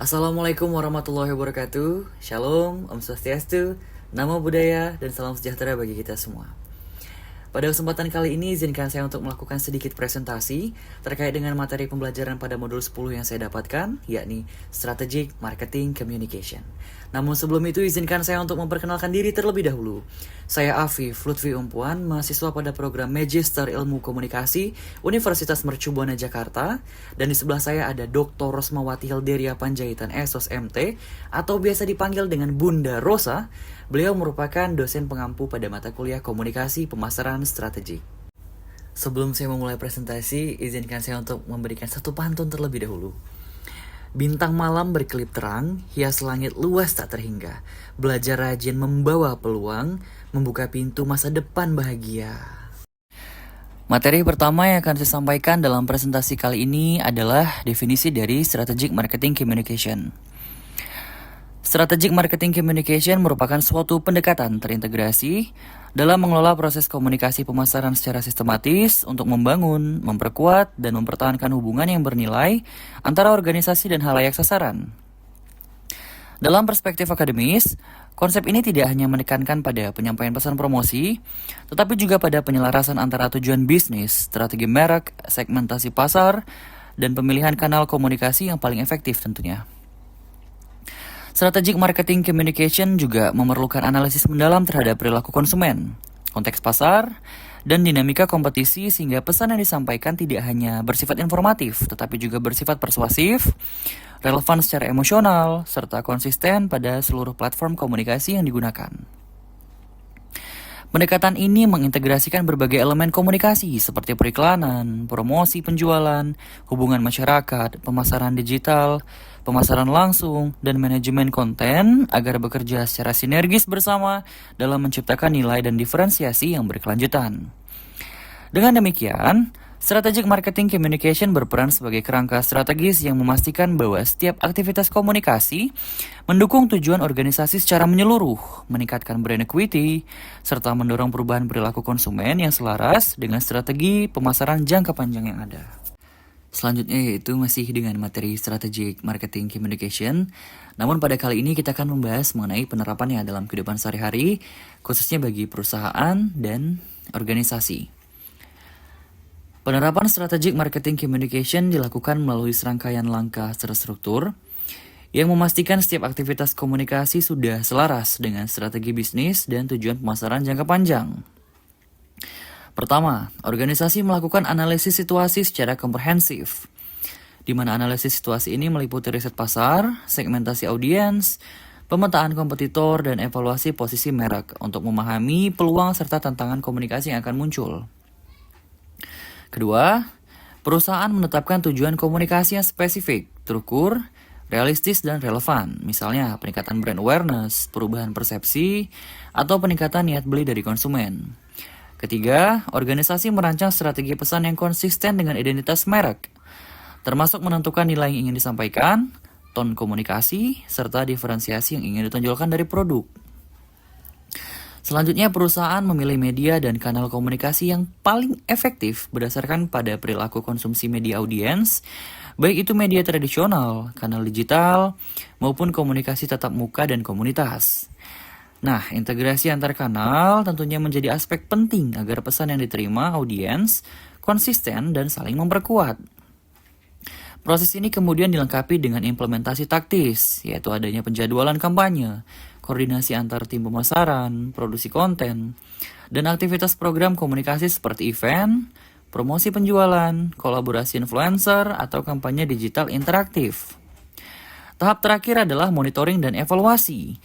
Assalamualaikum warahmatullahi wabarakatuh. Shalom, Om Swastiastu, Namo Buddhaya, dan salam sejahtera bagi kita semua. Pada kesempatan kali ini izinkan saya untuk melakukan sedikit presentasi terkait dengan materi pembelajaran pada modul 10 yang saya dapatkan, yakni Strategic Marketing Communication. Namun sebelum itu izinkan saya untuk memperkenalkan diri terlebih dahulu. Saya Afif Lutfi Umpuan, mahasiswa pada program Magister Ilmu Komunikasi Universitas Mercu Buana Jakarta, dan di sebelah saya ada Dr. Rosmawati Hilderia Panjaitan SOS MT atau biasa dipanggil dengan Bunda Rosa. Beliau merupakan dosen pengampu pada mata kuliah Komunikasi Pemasaran Strategik. Sebelum saya memulai presentasi, izinkan saya untuk memberikan satu pantun terlebih dahulu. Bintang malam berkelip terang, hias langit luas tak terhingga. Belajar rajin membawa peluang, membuka pintu masa depan bahagia. Materi pertama yang akan saya sampaikan dalam presentasi kali ini adalah definisi dari Strategic Marketing Communication. Strategic Marketing Communication merupakan suatu pendekatan terintegrasi dalam mengelola proses komunikasi pemasaran secara sistematis untuk membangun, memperkuat, dan mempertahankan hubungan yang bernilai antara organisasi dan halayak sasaran. Dalam perspektif akademis, konsep ini tidak hanya menekankan pada penyampaian pesan promosi, tetapi juga pada penyelarasan antara tujuan bisnis, strategi merek, segmentasi pasar, dan pemilihan kanal komunikasi yang paling efektif tentunya. Strategic Marketing Communication juga memerlukan analisis mendalam terhadap perilaku konsumen, konteks pasar, dan dinamika kompetisi sehingga pesan yang disampaikan tidak hanya bersifat informatif, tetapi juga bersifat persuasif, relevan secara emosional, serta konsisten pada seluruh platform komunikasi yang digunakan. Pendekatan ini mengintegrasikan berbagai elemen komunikasi seperti periklanan, promosi penjualan, hubungan masyarakat, pemasaran digital, pemasaran langsung, dan manajemen konten agar bekerja secara sinergis bersama dalam menciptakan nilai dan diferensiasi yang berkelanjutan. Dengan demikian, Strategic Marketing Communication berperan sebagai kerangka strategis yang memastikan bahwa setiap aktivitas komunikasi mendukung tujuan organisasi secara menyeluruh, meningkatkan brand equity, serta mendorong perubahan perilaku konsumen yang selaras dengan strategi pemasaran jangka panjang yang ada. Selanjutnya yaitu masih dengan materi Strategic Marketing Communication. Namun pada kali ini kita akan membahas mengenai penerapannya dalam kehidupan sehari-hari, khususnya bagi perusahaan dan organisasi. Penerapan Strategic Marketing Communication dilakukan melalui serangkaian langkah terstruktur yang memastikan setiap aktivitas komunikasi sudah selaras dengan strategi bisnis dan tujuan pemasaran jangka panjang. Pertama, organisasi melakukan analisis situasi secara komprehensif, di mana analisis situasi ini meliputi riset pasar, segmentasi audiens, pemetaan kompetitor, dan evaluasi posisi merek untuk memahami peluang serta tantangan komunikasi yang akan muncul. Kedua, perusahaan menetapkan tujuan komunikasi yang spesifik, terukur, realistis, dan relevan. Misalnya, peningkatan brand awareness, perubahan persepsi, atau peningkatan niat beli dari konsumen. Ketiga, organisasi merancang strategi pesan yang konsisten dengan identitas merek, termasuk menentukan nilai yang ingin disampaikan, tone komunikasi, serta diferensiasi yang ingin ditonjolkan dari produk. Selanjutnya, perusahaan memilih media dan kanal komunikasi yang paling efektif berdasarkan pada perilaku konsumsi media audiens, baik itu media tradisional, kanal digital, maupun komunikasi tatap muka dan komunitas. Nah, integrasi antar kanal tentunya menjadi aspek penting agar pesan yang diterima audiens konsisten dan saling memperkuat. Proses ini kemudian dilengkapi dengan implementasi taktis, yaitu adanya penjadwalan kampanye, koordinasi antar tim pemasaran, produksi konten, dan aktivitas program komunikasi seperti event, promosi penjualan, kolaborasi influencer, atau kampanye digital interaktif. Tahap terakhir adalah monitoring dan evaluasi,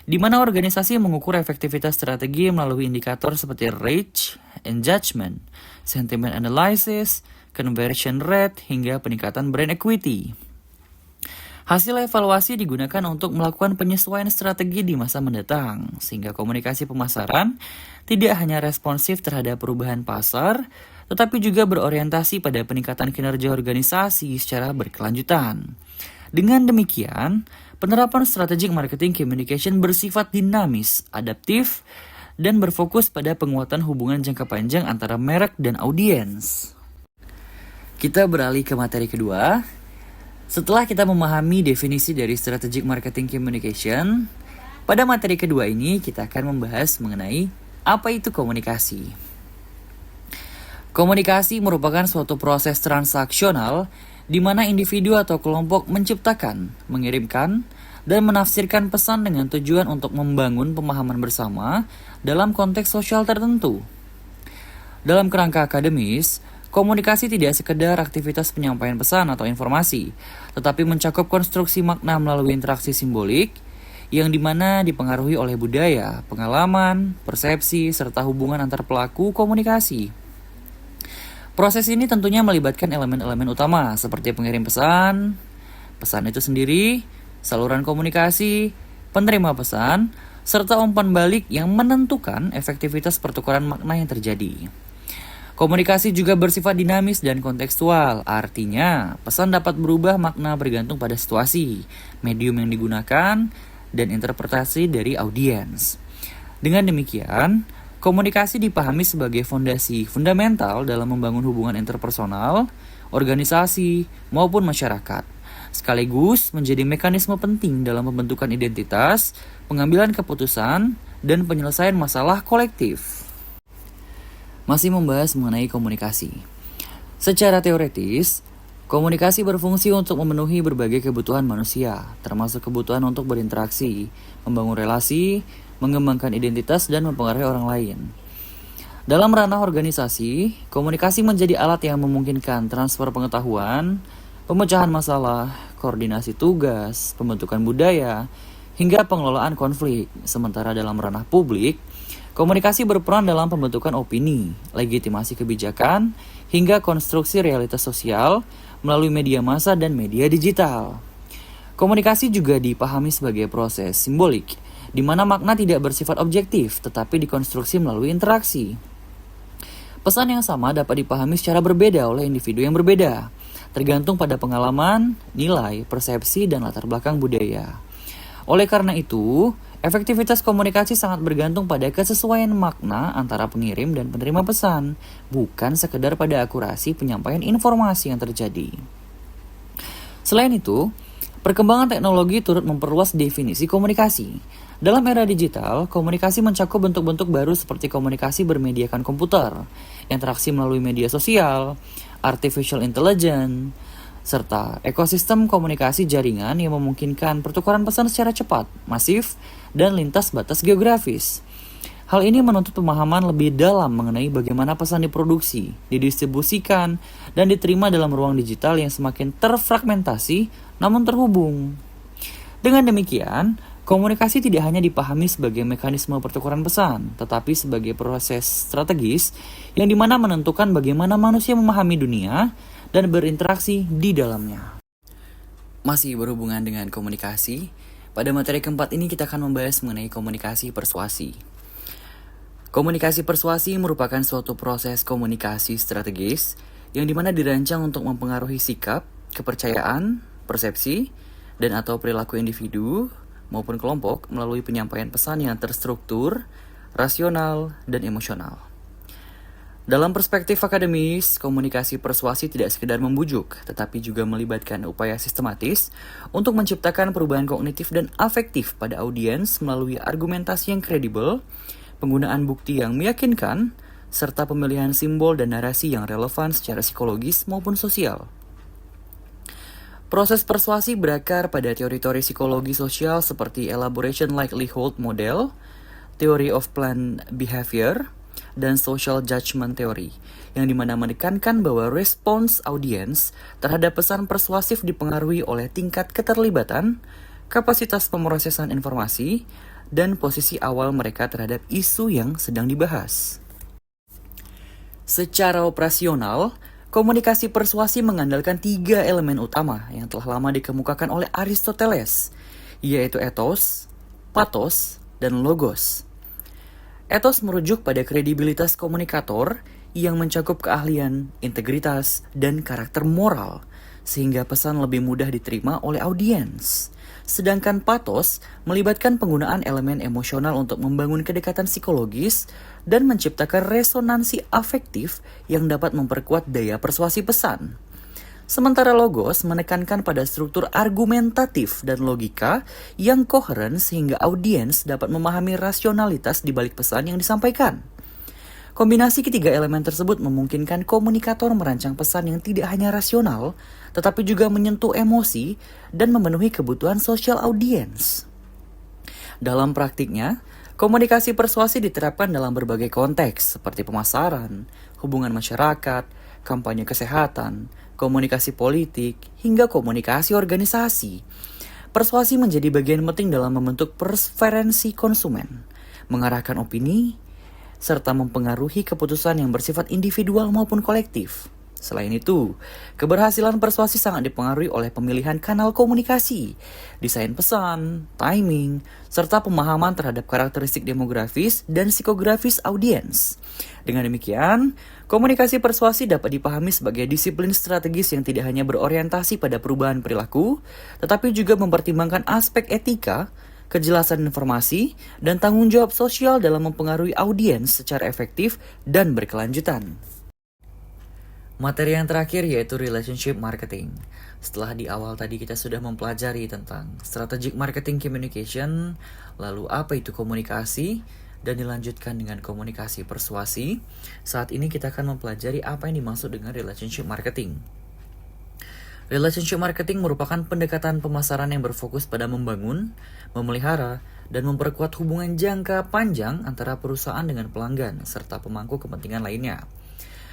di mana organisasi mengukur efektivitas strategi melalui indikator seperti reach, engagement, sentiment analysis, conversion rate, hingga peningkatan brand equity. Hasil evaluasi digunakan untuk melakukan penyesuaian strategi di masa mendatang, sehingga komunikasi pemasaran tidak hanya responsif terhadap perubahan pasar, tetapi juga berorientasi pada peningkatan kinerja organisasi secara berkelanjutan. Dengan demikian, penerapan Strategic Marketing Communication bersifat dinamis, adaptif, dan berfokus pada penguatan hubungan jangka panjang antara merek dan audiens. Kita beralih ke materi kedua, Setelah kita memahami definisi dari strategic marketing communication, pada materi kedua ini kita akan membahas mengenai apa itu komunikasi. Komunikasi merupakan suatu proses transaksional di mana individu atau kelompok menciptakan, mengirimkan, dan menafsirkan pesan dengan tujuan untuk membangun pemahaman bersama dalam konteks sosial tertentu. Dalam kerangka akademis, komunikasi tidak sekedar aktivitas penyampaian pesan atau informasi, tetapi mencakup konstruksi makna melalui interaksi simbolik, yang dimana dipengaruhi oleh budaya, pengalaman, persepsi, serta hubungan antar pelaku komunikasi. Proses ini tentunya melibatkan elemen-elemen utama seperti pengirim pesan, pesan itu sendiri, saluran komunikasi, penerima pesan, serta umpan balik yang menentukan efektivitas pertukaran makna yang terjadi. Komunikasi juga bersifat dinamis dan kontekstual, artinya pesan dapat berubah makna bergantung pada situasi, medium yang digunakan, dan interpretasi dari audiens. Dengan demikian, komunikasi dipahami sebagai fondasi fundamental dalam membangun hubungan interpersonal, organisasi, maupun masyarakat, sekaligus menjadi mekanisme penting dalam pembentukan identitas, pengambilan keputusan, dan penyelesaian masalah kolektif. Masih membahas mengenai komunikasi. Secara teoretis, komunikasi berfungsi untuk memenuhi berbagai kebutuhan manusia, termasuk kebutuhan untuk berinteraksi, membangun relasi, mengembangkan identitas, dan mempengaruhi orang lain. Dalam ranah organisasi, komunikasi menjadi alat yang memungkinkan transfer pengetahuan, pemecahan masalah, koordinasi tugas, pembentukan budaya, hingga pengelolaan konflik. Sementara dalam ranah publik, komunikasi berperan dalam pembentukan opini, legitimasi kebijakan, hingga konstruksi realitas sosial melalui media massa dan media digital. Komunikasi juga dipahami sebagai proses simbolik, di mana makna tidak bersifat objektif, tetapi dikonstruksi melalui interaksi. Pesan yang sama dapat dipahami secara berbeda oleh individu yang berbeda, tergantung pada pengalaman, nilai, persepsi, dan latar belakang budaya. Oleh karena itu, efektivitas komunikasi sangat bergantung pada kesesuaian makna antara pengirim dan penerima pesan, bukan sekedar pada akurasi penyampaian informasi yang terjadi. Selain itu, perkembangan teknologi turut memperluas definisi komunikasi. Dalam era digital, komunikasi mencakup bentuk-bentuk baru seperti komunikasi bermediakan komputer, interaksi melalui media sosial, artificial intelligence, serta ekosistem komunikasi jaringan yang memungkinkan pertukaran pesan secara cepat, masif, dan lintas batas geografis. Hal ini menuntut pemahaman lebih dalam mengenai bagaimana pesan diproduksi, didistribusikan, dan diterima dalam ruang digital yang semakin terfragmentasi namun terhubung. Dengan demikian, komunikasi tidak hanya dipahami sebagai mekanisme pertukaran pesan, tetapi sebagai proses strategis yang dimana menentukan bagaimana manusia memahami dunia dan berinteraksi di dalamnya. Masih berhubungan dengan komunikasi, pada materi keempat ini kita akan membahas mengenai komunikasi persuasi. Komunikasi persuasi merupakan suatu proses komunikasi strategis yang dimana dirancang untuk mempengaruhi sikap, kepercayaan, persepsi, dan atau perilaku individu maupun kelompok melalui penyampaian pesan yang terstruktur, rasional, dan emosional. Dalam perspektif akademis, komunikasi persuasi tidak sekedar membujuk, tetapi juga melibatkan upaya sistematis untuk menciptakan perubahan kognitif dan afektif pada audiens melalui argumentasi yang kredibel, penggunaan bukti yang meyakinkan, serta pemilihan simbol dan narasi yang relevan secara psikologis maupun sosial. Proses persuasi berakar pada teori-teori psikologi sosial seperti Elaboration Likelihood Model, Theory of Planned Behavior, dan Social Judgment Theory, yang dimana menekankan bahwa respons audiens terhadap pesan persuasif dipengaruhi oleh tingkat keterlibatan, kapasitas pemrosesan informasi, dan posisi awal mereka terhadap isu yang sedang dibahas. Secara operasional, komunikasi persuasi mengandalkan 3 elemen utama yang telah lama dikemukakan oleh Aristoteles, yaitu ethos, pathos, dan logos. Ethos merujuk pada kredibilitas komunikator yang mencakup keahlian, integritas, dan karakter moral, sehingga pesan lebih mudah diterima oleh audiens. Sedangkan pathos melibatkan penggunaan elemen emosional untuk membangun kedekatan psikologis dan menciptakan resonansi afektif yang dapat memperkuat daya persuasi pesan. Sementara logos menekankan pada struktur argumentatif dan logika yang koheren sehingga audiens dapat memahami rasionalitas di balik pesan yang disampaikan. Kombinasi ketiga elemen tersebut memungkinkan komunikator merancang pesan yang tidak hanya rasional, tetapi juga menyentuh emosi dan memenuhi kebutuhan sosial audiens. Dalam praktiknya, komunikasi persuasi diterapkan dalam berbagai konteks seperti pemasaran, hubungan masyarakat, kampanye kesehatan, komunikasi politik, hingga komunikasi organisasi. Persuasi menjadi bagian penting dalam membentuk preferensi konsumen, mengarahkan opini, serta mempengaruhi keputusan yang bersifat individual maupun kolektif. Selain itu, keberhasilan persuasi sangat dipengaruhi oleh pemilihan kanal komunikasi, desain pesan, timing, serta pemahaman terhadap karakteristik demografis dan psikografis audiens. Dengan demikian, komunikasi persuasi dapat dipahami sebagai disiplin strategis yang tidak hanya berorientasi pada perubahan perilaku, tetapi juga mempertimbangkan aspek etika, kejelasan informasi, dan tanggung jawab sosial dalam mempengaruhi audiens secara efektif dan berkelanjutan. Materi yang terakhir yaitu relationship marketing. Setelah di awal tadi kita sudah mempelajari tentang strategic marketing communication, lalu apa itu komunikasi, dan dilanjutkan dengan komunikasi persuasi. Saat ini kita akan mempelajari apa yang dimaksud dengan relationship marketing. Relationship marketing merupakan pendekatan pemasaran yang berfokus pada membangun, memelihara, dan memperkuat hubungan jangka panjang antara perusahaan dengan pelanggan serta pemangku kepentingan lainnya.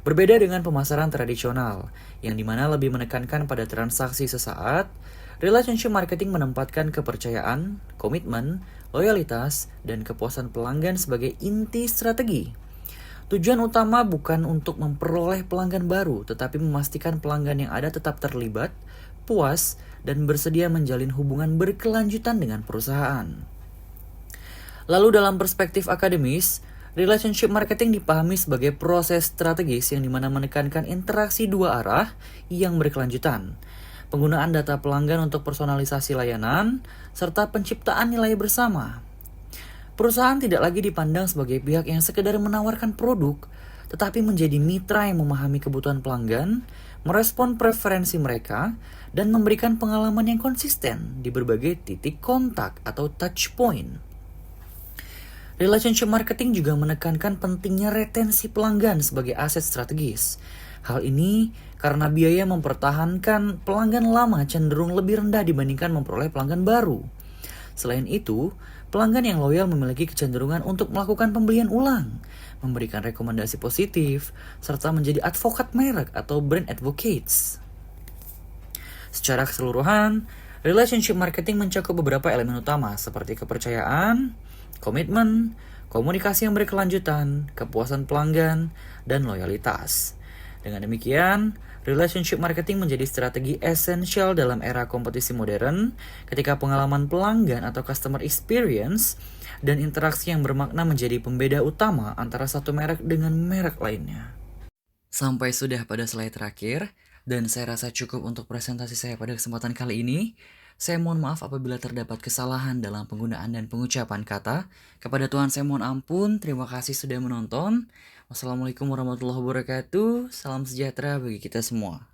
Berbeda dengan pemasaran tradisional, yang dimana lebih menekankan pada transaksi sesaat, relationship marketing menempatkan kepercayaan, komitmen, loyalitas, dan kepuasan pelanggan sebagai inti strategi. Tujuan utama bukan untuk memperoleh pelanggan baru, tetapi memastikan pelanggan yang ada tetap terlibat, puas, dan bersedia menjalin hubungan berkelanjutan dengan perusahaan. Lalu dalam perspektif akademis, relationship marketing dipahami sebagai proses strategis yang dimana menekankan interaksi dua arah yang berkelanjutan, penggunaan data pelanggan untuk personalisasi layanan, serta penciptaan nilai bersama. Perusahaan tidak lagi dipandang sebagai pihak yang sekedar menawarkan produk, tetapi menjadi mitra yang memahami kebutuhan pelanggan, merespon preferensi mereka, dan memberikan pengalaman yang konsisten di berbagai titik kontak atau touch point. Relationship marketing juga menekankan pentingnya retensi pelanggan sebagai aset strategis. Hal ini karena biaya mempertahankan pelanggan lama cenderung lebih rendah dibandingkan memperoleh pelanggan baru. Selain itu, pelanggan yang loyal memiliki kecenderungan untuk melakukan pembelian ulang, memberikan rekomendasi positif, serta menjadi advokat merek atau brand advocates. Secara keseluruhan, relationship marketing mencakup beberapa elemen utama seperti kepercayaan, komitmen, komunikasi yang berkelanjutan, kepuasan pelanggan, dan loyalitas. Dengan demikian, relationship marketing menjadi strategi esensial dalam era kompetisi modern ketika pengalaman pelanggan atau customer experience dan interaksi yang bermakna menjadi pembeda utama antara satu merek dengan merek lainnya. Sampai sudah pada slide terakhir, dan saya rasa cukup untuk presentasi saya pada kesempatan kali ini. Saya mohon maaf apabila terdapat kesalahan dalam penggunaan dan pengucapan kata. Kepada Tuhan saya mohon ampun. Terima kasih sudah menonton. Wassalamualaikum warahmatullahi wabarakatuh. Salam sejahtera bagi kita semua.